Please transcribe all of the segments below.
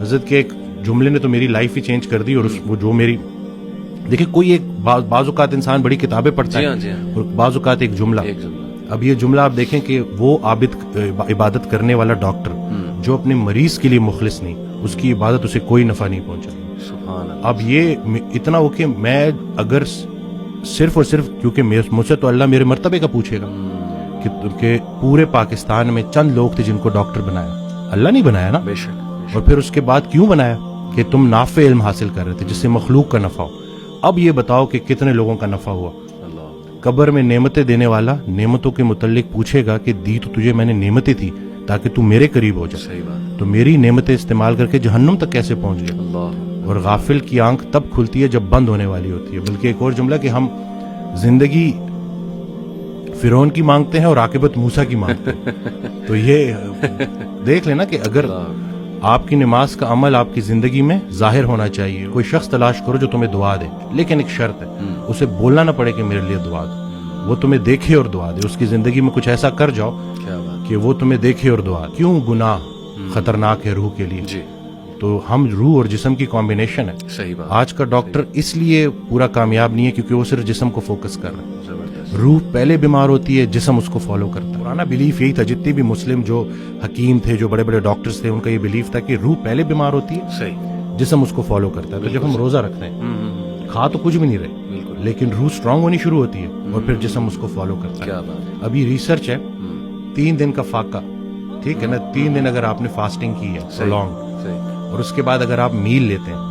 حضرت کے ایک جملے نے تو میری لائف ہی چینج کر دی. اور وہ جو میری دیکھیں کوئی ایک بعض اوقات انسان بڑی کتابیں پڑھتا ہے اور بعض اوقات ایک جملہ. اب یہ جملہ آپ دیکھیں کہ وہ عابد عبادت کرنے والا ڈاکٹر جو اپنے مریض کے لیے مخلص نہیں, اس کی عبادت اسے کوئی نفع نہیں پہنچا. اب یہ اتنا ہو کہ میں اگر صرف اور صرف کیونکہ مجھ سے تو اللہ میرے مرتبے کا پوچھے گا کہ پورے پاکستان میں چند لوگ تھے جن کو ڈاکٹر بنایا, اللہ نہیں بنایا نا. اور پھر اس کے بعد کیوں بنایا کہ تم نافع علم حاصل کر رہے تھے جس سے مخلوق کا نفع ہو. اب یہ بتاؤ کہ کتنے لوگوں کا نفع ہوا. قبر میں نعمتیں دینے والا نعمتوں کے متعلق پوچھے گا کہ دی تو تجھے میں نے نعمتیں تھی تاکہ تو میرے قریب ہو جائے, تو میری نعمتیں استعمال کر کے جہنم تک کیسے پہنچ گیا. اور غافل کی آنکھ تب کھلتی ہے جب بند ہونے والی ہوتی ہے. بلکہ ایک اور جملہ کہ ہم زندگی فرعون کی مانگتے ہیں اور عاقبت موسیٰ کی مانگتے ہیں. تو یہ دیکھ لینا کہ اگر آپ کی نماز کا عمل آپ کی زندگی میں ظاہر ہونا چاہیے. کوئی شخص تلاش کرو جو تمہیں دعا دے, لیکن ایک شرط ہے, اسے بولنا نہ پڑے کہ میرے لیے دعا دو, وہ تمہیں دیکھے اور دعا دے. اس کی زندگی میں کچھ ایسا کر جاؤ کہ وہ تمہیں دیکھے اور دعا. کیوں گناہ خطرناک ہے روح کے لیے. تو ہم روح اور جسم کی کمبینیشن ہے. صحیح بات. آج کا ڈاکٹر اس لیے پورا کامیاب نہیں ہے کیونکہ وہ صرف جسم کو فوکس کر رہا ہے. روح پہلے بیمار ہوتی ہے, جسم اس کو فالو کرتا ہے. پرانا بلیف یہی تھا, جتنے بھی مسلم جو حکیم تھے, جو بڑے بڑے ڈاکٹرز تھے, ان کا یہ بلیف تھا کہ روح پہلے بیمار ہوتی ہے, صحیح, جسم اس کو فالو کرتا ہے. تو جب ہم روزہ رکھتے ہیں کھا تو کچھ بھی نہیں رہے, لیکن روح اسٹرانگ ہونی شروع ہوتی ہے اور پھر جسم اس کو فالو کرتا ہے. ابھی ریسرچ ہے 3 دن کا فاقہ, ٹھیک ہے نا, 3 دن اگر آپ نے فاسٹنگ کی ہے لانگ, اور اس کے بعد اگر آپ میل لیتے ہیں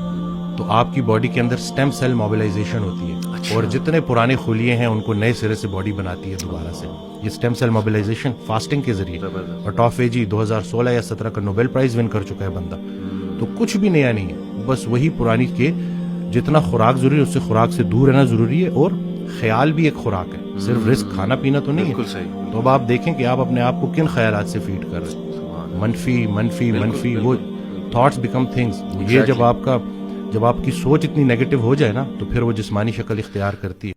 تو آپ کی باڈی کے اندر سٹیم سیل موبلائزیشن ہوتی ہے. اور جتنے پرانے خلیے ہیں ان کو نئے سرے سے باڈی بناتی ہے دوبارہ سے. یہ سٹیم سیل موبلائزیشن فاسٹنگ کے ذریعے. اور ٹافیجی 2016 یا 17 کا نوبیل پرائز ون کر چکا ہے بندہ. تو کچھ بھی نیا نہیں ہے, بس وہی پرانی کے جتنا خوراک ضروری ہے اس سے خوراک سے دور رہنا ضروری ہے. اور خیال بھی ایک خوراک ہے, صرف رزق کھانا پینا تو نہیں ہے. تو اب آپ دیکھیں کہ آپ اپنے آپ کو کن خیالات سے فیڈ کر رہے ہیں. منفی منفی منفی, وہ تھاٹس بیکم تھنگس. یہ جب آپ کی سوچ اتنی نیگیٹو ہو جائے نا تو پھر وہ جسمانی شکل اختیار کرتی ہے.